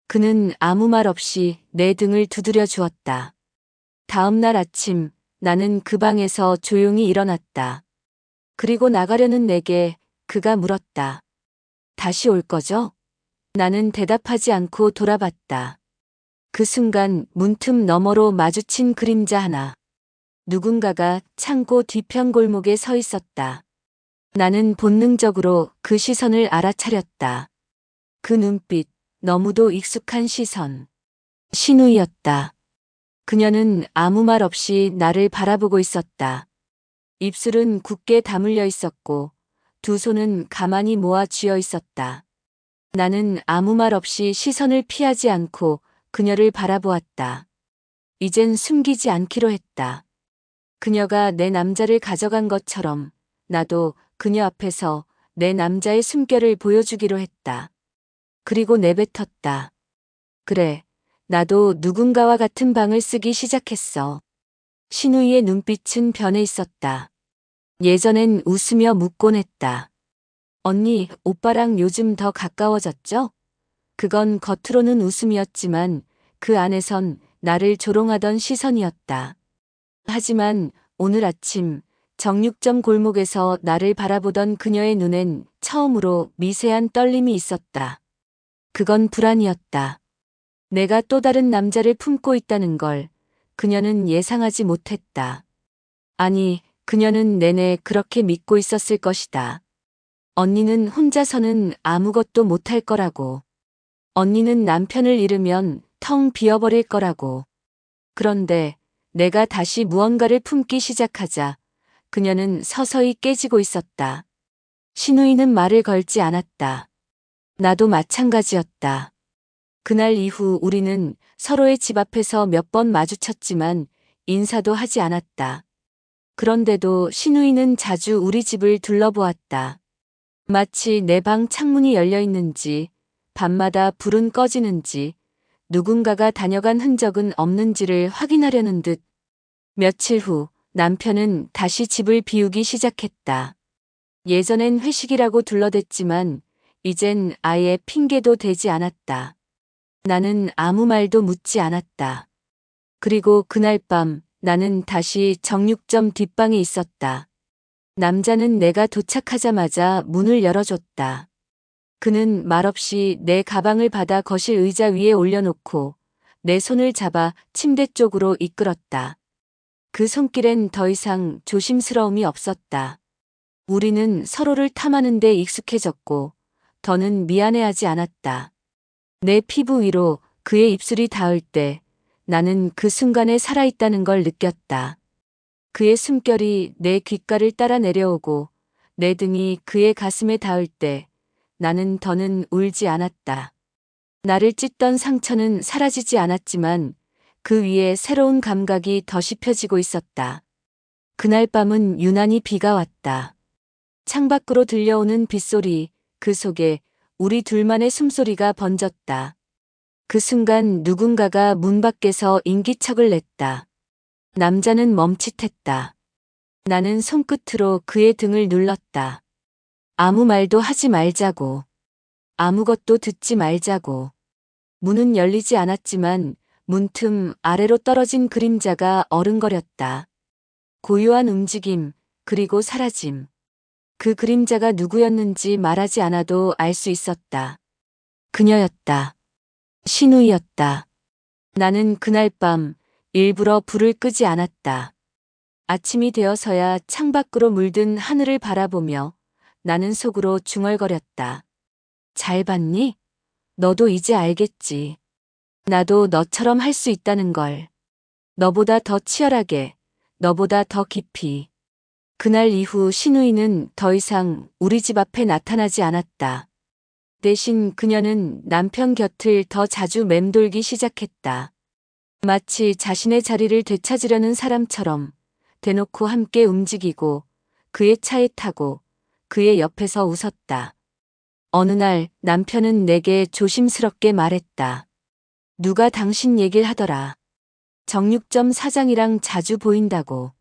그는 아무 말 없이 내 등을 두드려 주었다. 다음 날 아침 나는 그 방에서 조용히 일어났다. 그리고 나가려는 내게 그가 물었다. 다시 올 거죠? 나는 대답하지 않고 돌아봤다. 그 순간 문틈 너머로 마주친 그림자 하나. 누군가가 창고 뒤편 골목에 서 있었다. 나는 본능적으로 그 시선을 알아차렸다. 그 눈빛, 너무도 익숙한 시선. 신우이였다. 그녀는 아무 말 없이 나를 바라보고 있었다. 입술은 굳게 다물려 있었고 두 손은 가만히 모아 쥐어 있었다. 나는 아무 말 없이 시선을 피하지 않고 그녀를 바라보았다. 이젠 숨기지 않기로 했다. 그녀가 내 남자를 가져간 것처럼 나도 그녀 앞에서 내 남자의 숨결을 보여주기로 했다. 그리고 내뱉었다. 그래, 나도 누군가와 같은 방을 쓰기 시작했어. 신우이의 눈빛은 변해 있었다. 예전엔 웃으며 묻곤 했다. 언니, 오빠랑 요즘 더 가까워졌죠? 그건 겉으로는 웃음이었지만 그 안에선 나를 조롱하던 시선이었다. 하지만 오늘 아침 정육점 골목에서 나를 바라보던 그녀의 눈엔 처음으로 미세한 떨림이 있었다. 그건 불안이었다. 내가 또 다른 남자를 품고 있다는 걸 그녀는 예상하지 못했다. 아니, 그녀는 내내 그렇게 믿고 있었을 것이다. 언니는 혼자서는 아무것도 못할 거라고. 언니는 남편을 잃으면 텅 비어버릴 거라고. 그런데 내가 다시 무언가를 품기 시작하자 그녀는 서서히 깨지고 있었다. 신우이는 말을 걸지 않았다. 나도 마찬가지였다. 그날 이후 우리는 서로의 집 앞에서 몇 번 마주쳤지만 인사도 하지 않았다. 그런데도 신우이는 자주 우리 집을 둘러보았다. 마치 내 방 창문이 열려 있는지, 밤마다 불은 꺼지는지, 누군가가 다녀간 흔적은 없는지를 확인하려는 듯. 며칠 후 남편은 다시 집을 비우기 시작했다. 예전엔 회식이라고 둘러댔지만 이젠 아예 핑계도 되지 않았다. 나는 아무 말도 묻지 않았다. 그리고 그날 밤 나는 다시 정육점 뒷방에 있었다. 남자는 내가 도착하자마자 문을 열어줬다. 그는 말없이 내 가방을 받아 거실 의자 위에 올려놓고 내 손을 잡아 침대 쪽으로 이끌었다. 그 손길엔 더 이상 조심스러움이 없었다. 우리는 서로를 탐하는 데 익숙해졌고 더는 미안해하지 않았다. 내 피부 위로 그의 입술이 닿을 때 나는 그 순간에 살아있다는 걸 느꼈다. 그의 숨결이 내 귓가를 따라 내려오고 내 등이 그의 가슴에 닿을 때 나는 더는 울지 않았다. 나를 찢던 상처는 사라지지 않았지만 그 위에 새로운 감각이 더 씹혀지고 있었다. 그날 밤은 유난히 비가 왔다. 창밖으로 들려오는 빗소리, 그 속에 우리 둘만의 숨소리가 번졌다. 그 순간 누군가가 문 밖에서 인기척을 냈다. 남자는 멈칫했다. 나는 손끝으로 그의 등을 눌렀다. 아무 말도 하지 말자고. 아무것도 듣지 말자고. 문은 열리지 않았지만 문틈 아래로 떨어진 그림자가 어른거렸다. 고요한 움직임, 그리고 사라짐. 그 그림자가 누구였는지 말하지 않아도 알 수 있었다. 그녀였다. 신우이였다. 나는 그날 밤 일부러 불을 끄지 않았다. 아침이 되어서야 창밖으로 물든 하늘을 바라보며 나는 속으로 중얼거렸다. 잘 봤니? 너도 이제 알겠지. 나도 너처럼 할 수 있다는 걸. 너보다 더 치열하게, 너보다 더 깊이. 그날 이후 신우이는 더 이상 우리 집 앞에 나타나지 않았다. 대신 그녀는 남편 곁을 더 자주 맴돌기 시작했다. 마치 자신의 자리를 되찾으려는 사람처럼 대놓고 함께 움직이고 그의 차에 타고 그의 옆에서 웃었다. 어느 날 남편은 내게 조심스럽게 말했다. 누가 당신 얘길 하더라. 정육점 사장이랑 자주 보인다고.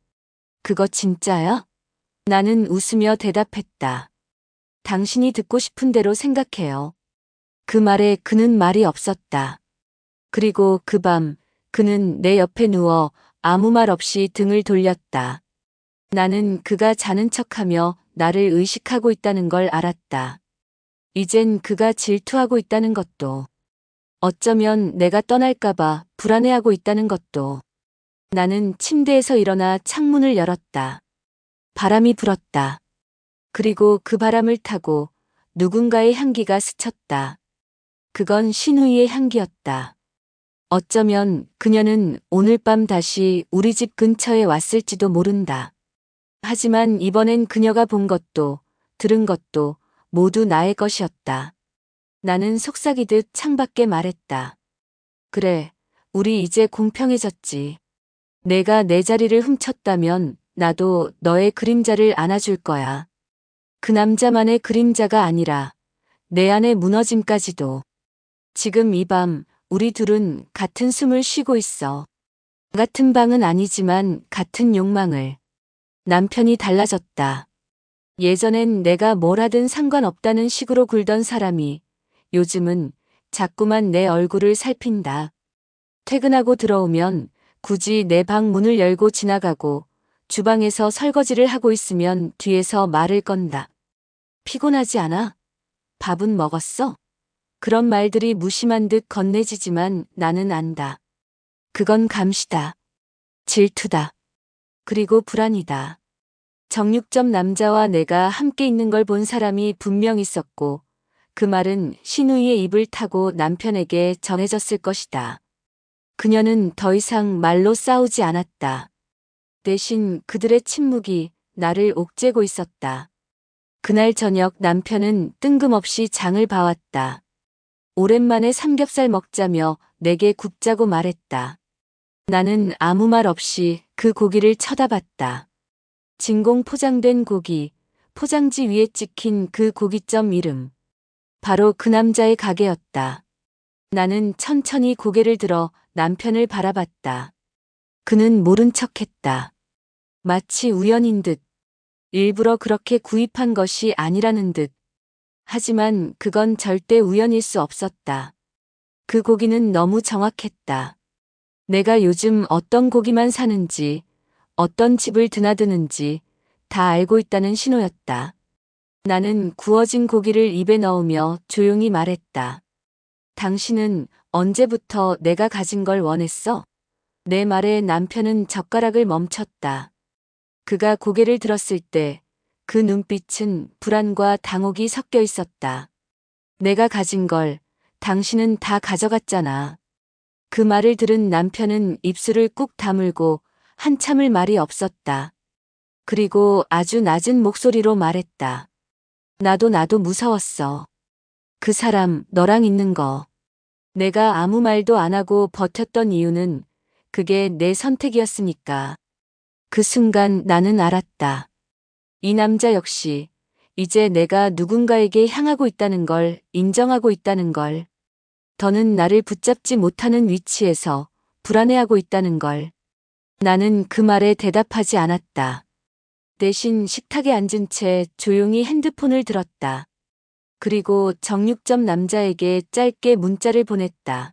그거 진짜야? 나는 웃으며 대답했다. 당신이 듣고 싶은 대로 생각해요. 그 말에 그는 말이 없었다. 그리고 그 밤 그는 내 옆에 누워 아무 말 없이 등을 돌렸다. 나는 그가 자는 척하며 나를 의식하고 있다는 걸 알았다. 이젠 그가 질투하고 있다는 것도, 어쩌면 내가 떠날까봐 불안해하고 있다는 것도. 나는 침대에서 일어나 창문을 열었다. 바람이 불었다. 그리고 그 바람을 타고 누군가의 향기가 스쳤다. 그건 신우이의 향기였다. 어쩌면 그녀는 오늘 밤 다시 우리 집 근처에 왔을지도 모른다. 하지만 이번엔 그녀가 본 것도 들은 것도 모두 나의 것이었다. 나는 속삭이듯 창밖에 말했다. 그래, 우리 이제 공평해졌지. 내가 내 자리를 훔쳤다면 나도 너의 그림자를 안아줄 거야. 그 남자만의 그림자가 아니라 내 안의 무너짐까지도. 지금 이 밤 우리 둘은 같은 숨을 쉬고 있어. 같은 방은 아니지만 같은 욕망을. 남편이 달라졌다. 예전엔 내가 뭘 하든 상관없다는 식으로 굴던 사람이 요즘은 자꾸만 내 얼굴을 살핀다. 퇴근하고 들어오면 굳이 내 방 문을 열고 지나가고 주방에서 설거지를 하고 있으면 뒤에서 말을 건다. 피곤하지 않아? 밥은 먹었어? 그런 말들이 무심한 듯 건네지지만 나는 안다. 그건 감시다. 질투다. 그리고 불안이다. 정육점 남자와 내가 함께 있는 걸 본 사람이 분명 있었고 그 말은 신우이의 입을 타고 남편에게 전해졌을 것이다. 그녀는 더 이상 말로 싸우지 않았다. 대신 그들의 침묵이 나를 옥죄고 있었다. 그날 저녁 남편은 뜬금없이 장을 봐왔다. 오랜만에 삼겹살 먹자며 내게 굽자고 말했다. 나는 아무 말 없이 그 고기를 쳐다봤다. 진공 포장된 고기, 포장지 위에 찍힌 그 고깃점 이름. 바로 그 남자의 가게였다. 나는 천천히 고개를 들어 남편을 바라봤다. 그는 모른 척했다. 마치 우연인 듯. 일부러 그렇게 구입한 것이 아니라는 듯. 하지만 그건 절대 우연일 수 없었다. 그 고기는 너무 정확했다. 내가 요즘 어떤 고기만 사는지, 어떤 집을 드나드는지 다 알고 있다는 신호였다. 나는 구워진 고기를 입에 넣으며 조용히 말했다. 당신은 언제부터 내가 가진 걸 원했어? 내 말에 남편은 젓가락을 멈췄다. 그가 고개를 들었을 때 그 눈빛은 불안과 당혹이 섞여 있었다. 내가 가진 걸 당신은 다 가져갔잖아. 그 말을 들은 남편은 입술을 꾹 다물고 한참을 말이 없었다. 그리고 아주 낮은 목소리로 말했다. 나도 무서웠어. 그 사람 너랑 있는 거. 내가 아무 말도 안 하고 버텼던 이유는 그게 내 선택이었으니까. 그 순간 나는 알았다. 이 남자 역시 이제 내가 누군가에게 향하고 있다는 걸 인정하고 있다는 걸. 더는 나를 붙잡지 못하는 위치에서 불안해하고 있다는 걸. 나는 그 말에 대답하지 않았다. 대신 식탁에 앉은 채 조용히 핸드폰을 들었다. 그리고 정육점 남자에게 짧게 문자를 보냈다.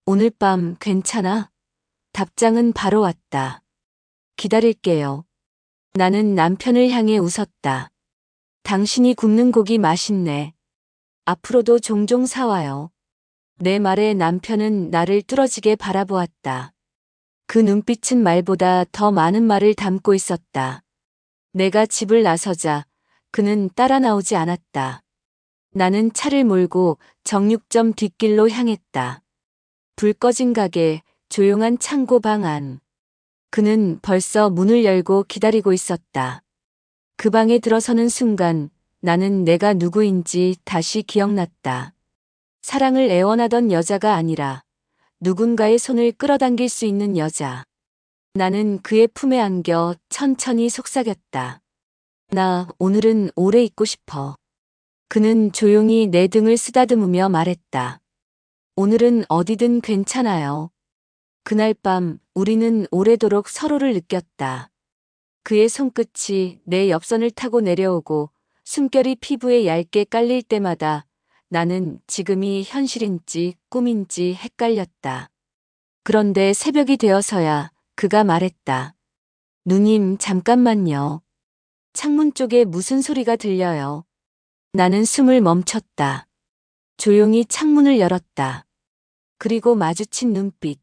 오늘 밤 괜찮아? 답장은 바로 왔다. 기다릴게요. 나는 남편을 향해 웃었다. 당신이 굽는 고기 맛있네. 앞으로도 종종 사와요. 내 말에 남편은 나를 뚫어지게 바라보았다. 그 눈빛은 말보다 더 많은 말을 담고 있었다. 내가 집을 나서자 그는 따라 나오지 않았다. 나는 차를 몰고 정육점 뒷길로 향했다. 불 꺼진 가게, 조용한 창고 방 안. 그는 벌써 문을 열고 기다리고 있었다. 그 방에 들어서는 순간 나는 내가 누구인지 다시 기억났다. 사랑을 애원하던 여자가 아니라 누군가의 손을 끌어당길 수 있는 여자. 나는 그의 품에 안겨 천천히 속삭였다. 나 오늘은 오래 있고 싶어. 그는 조용히 내 등을 쓰다듬으며 말했다. 오늘은 어디든 괜찮아요. 그날 밤 우리는 오래도록 서로를 느꼈다. 그의 손끝이 내 옆선을 타고 내려오고 숨결이 피부에 얇게 깔릴 때마다 나는 지금이 현실인지 꿈인지 헷갈렸다. 그런데 새벽이 되어서야 그가 말했다. 누님, 잠깐만요. 창문 쪽에 무슨 소리가 들려요. 나는 숨을 멈췄다. 조용히 창문을 열었다. 그리고 마주친 눈빛.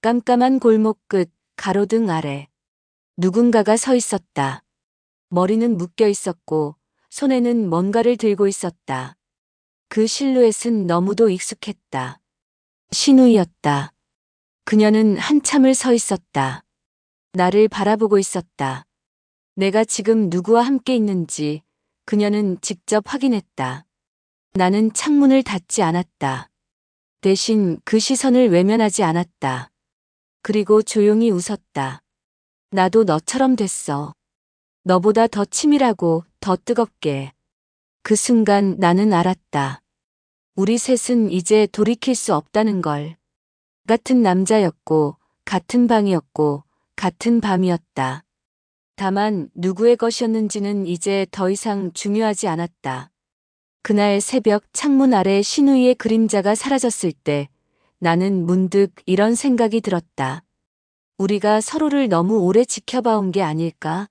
깜깜한 골목 끝, 가로등 아래. 누군가가 서 있었다. 머리는 묶여 있었고 손에는 뭔가를 들고 있었다. 그 실루엣은 너무도 익숙했다. 신우이였다. 그녀는 한참을 서 있었다. 나를 바라보고 있었다. 내가 지금 누구와 함께 있는지 그녀는 직접 확인했다. 나는 창문을 닫지 않았다. 대신 그 시선을 외면하지 않았다. 그리고 조용히 웃었다. 나도 너처럼 됐어. 너보다 더 치밀하고 더 뜨겁게. 그 순간 나는 알았다. 우리 셋은 이제 돌이킬 수 없다는 걸. 같은 남자였고, 같은 방이었고, 같은 밤이었다. 다만 누구의 것이었는지는 이제 더 이상 중요하지 않았다. 그날 새벽 창문 아래 신우이의 그림자가 사라졌을 때 나는 문득 이런 생각이 들었다. 우리가 서로를 너무 오래 지켜봐온 게 아닐까?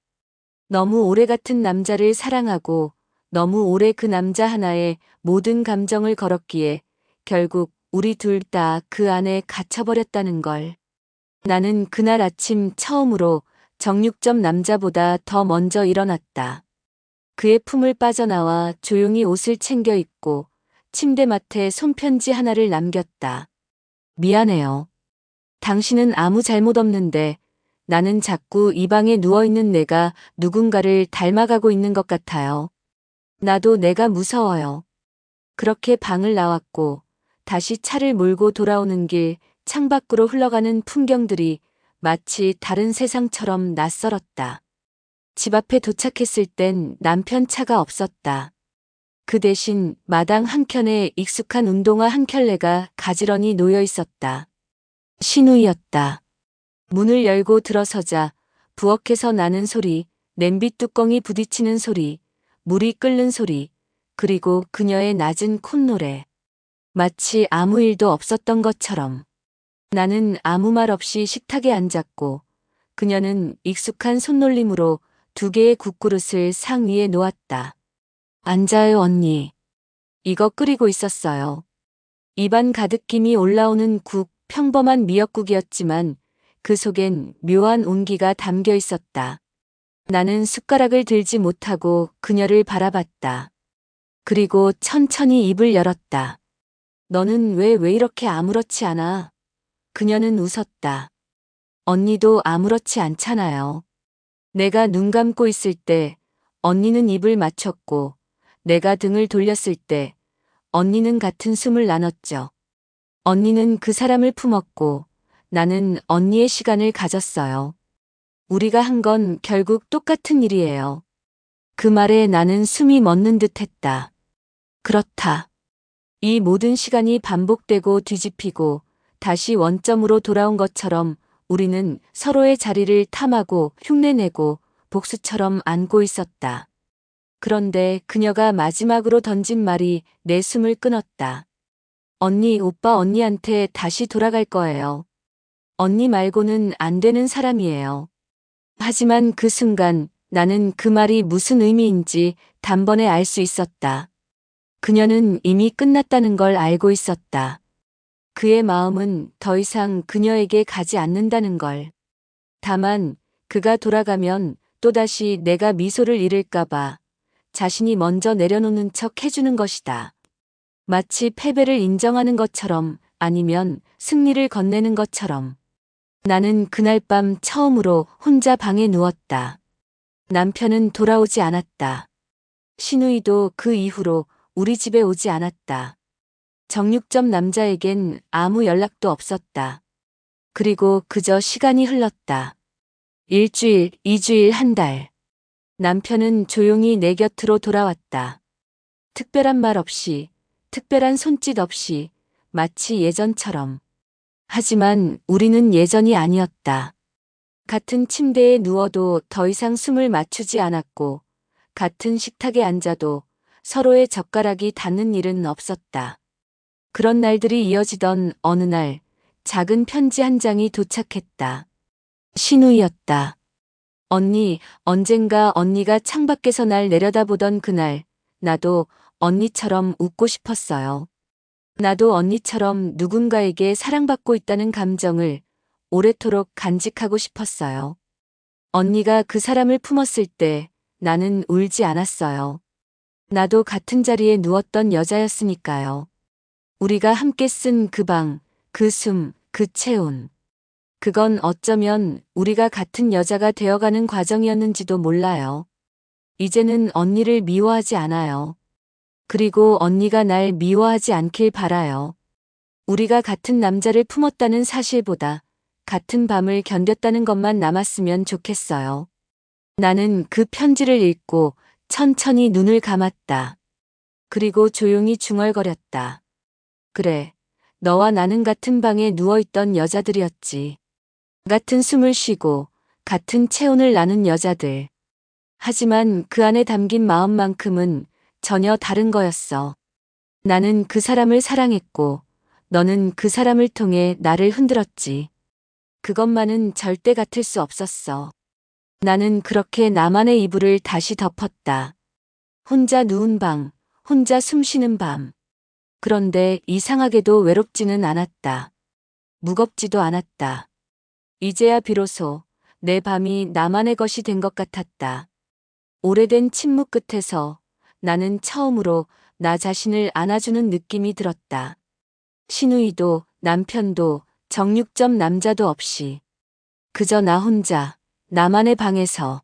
너무 오래 같은 남자를 사랑하고 너무 오래 그 남자 하나에 모든 감정을 걸었기에 결국 우리 둘 다 그 안에 갇혀버렸다는 걸. 나는 그날 아침 처음으로 정육점 남자보다 더 먼저 일어났다. 그의 품을 빠져나와 조용히 옷을 챙겨 입고 침대맡에 손편지 하나를 남겼다. 미안해요. 당신은 아무 잘못 없는데 나는 자꾸 이 방에 누워있는 내가 누군가를 닮아가고 있는 것 같아요. 나도 내가 무서워요. 그렇게 방을 나왔고 다시 차를 몰고 돌아오는 길 창밖으로 흘러가는 풍경들이 마치 다른 세상처럼 낯설었다. 집 앞에 도착했을 땐 남편 차가 없었다. 그 대신 마당 한켠에 익숙한 운동화 한 켤레가 가지런히 놓여 있었다. 신우이였다. 문을 열고 들어서자 부엌에서 나는 소리, 냄비 뚜껑이 부딪히는 소리, 물이 끓는 소리, 그리고 그녀의 낮은 콧노래. 마치 아무 일도 없었던 것처럼. 나는 아무 말 없이 식탁에 앉았고 그녀는 익숙한 손놀림으로 2개의 국그릇을 상 위에 놓았다. 앉아요, 언니. 이거 끓이고 있었어요. 입안 가득 김이 올라오는 국, 평범한 미역국이었지만 그 속엔 묘한 온기가 담겨 있었다. 나는 숟가락을 들지 못하고 그녀를 바라봤다. 그리고 천천히 입을 열었다. 너는 왜 이렇게 아무렇지 않아? 그녀는 웃었다. 언니도 아무렇지 않잖아요. 내가 눈 감고 있을 때 언니는 입을 맞췄고 내가 등을 돌렸을 때 언니는 같은 숨을 나눴죠. 언니는 그 사람을 품었고 나는 언니의 시간을 가졌어요. 우리가 한 건 결국 똑같은 일이에요. 그 말에 나는 숨이 멎는 듯 했다. 그렇다. 이 모든 시간이 반복되고 뒤집히고 다시 원점으로 돌아온 것처럼 우리는 서로의 자리를 탐하고 흉내내고 복수처럼 안고 있었다. 그런데 그녀가 마지막으로 던진 말이 내 숨을 끊었다. 언니, 오빠 언니한테 다시 돌아갈 거예요. 언니 말고는 안 되는 사람이에요. 하지만 그 순간 나는 그 말이 무슨 의미인지 단번에 알 수 있었다. 그녀는 이미 끝났다는 걸 알고 있었다. 그의 마음은 더 이상 그녀에게 가지 않는다는 걸. 다만 그가 돌아가면 또다시 내가 미소를 잃을까봐 자신이 먼저 내려놓는 척 해주는 것이다. 마치 패배를 인정하는 것처럼 아니면 승리를 건네는 것처럼. 나는 그날 밤 처음으로 혼자 방에 누웠다. 남편은 돌아오지 않았다. 신우이도 그 이후로 우리 집에 오지 않았다. 정육점 남자에겐 아무 연락도 없었다. 그리고 그저 시간이 흘렀다. 1주일, 2주일, 한 달. 남편은 조용히 내 곁으로 돌아왔다. 특별한 말 없이, 특별한 손짓 없이, 마치 예전처럼. 하지만 우리는 예전이 아니었다. 같은 침대에 누워도 더 이상 숨을 맞추지 않았고, 같은 식탁에 앉아도 서로의 젓가락이 닿는 일은 없었다. 그런 날들이 이어지던 어느 날, 작은 편지 한 장이 도착했다. 신우이였다. 언니, 언젠가 언니가 창밖에서 날 내려다보던 그날, 나도 언니처럼 웃고 싶었어요. 나도 언니처럼 누군가에게 사랑받고 있다는 감정을 오래도록 간직하고 싶었어요. 언니가 그 사람을 품었을 때 나는 울지 않았어요. 나도 같은 자리에 누웠던 여자였으니까요. 우리가 함께 쓴 그 방, 그 숨, 그 체온. 그건 어쩌면 우리가 같은 여자가 되어가는 과정이었는지도 몰라요. 이제는 언니를 미워하지 않아요. 그리고 언니가 날 미워하지 않길 바라요. 우리가 같은 남자를 품었다는 사실보다 같은 밤을 견뎠다는 것만 남았으면 좋겠어요. 나는 그 편지를 읽고 천천히 눈을 감았다. 그리고 조용히 중얼거렸다. 그래, 너와 나는 같은 방에 누워있던 여자들이었지. 같은 숨을 쉬고 같은 체온을 나눈 여자들. 하지만 그 안에 담긴 마음만큼은 전혀 다른 거였어. 나는 그 사람을 사랑했고 너는 그 사람을 통해 나를 흔들었지. 그것만은 절대 같을 수 없었어. 나는 그렇게 나만의 이불을 다시 덮었다. 혼자 누운 방, 혼자 숨 쉬는 밤. 그런데 이상하게도 외롭지는 않았다. 무겁지도 않았다. 이제야 비로소 내 밤이 나만의 것이 된 것 같았다. 오래된 침묵 끝에서 나는 처음으로 나 자신을 안아주는 느낌이 들었다. 신우이도 남편도 정육점 남자도 없이 그저 나 혼자 나만의 방에서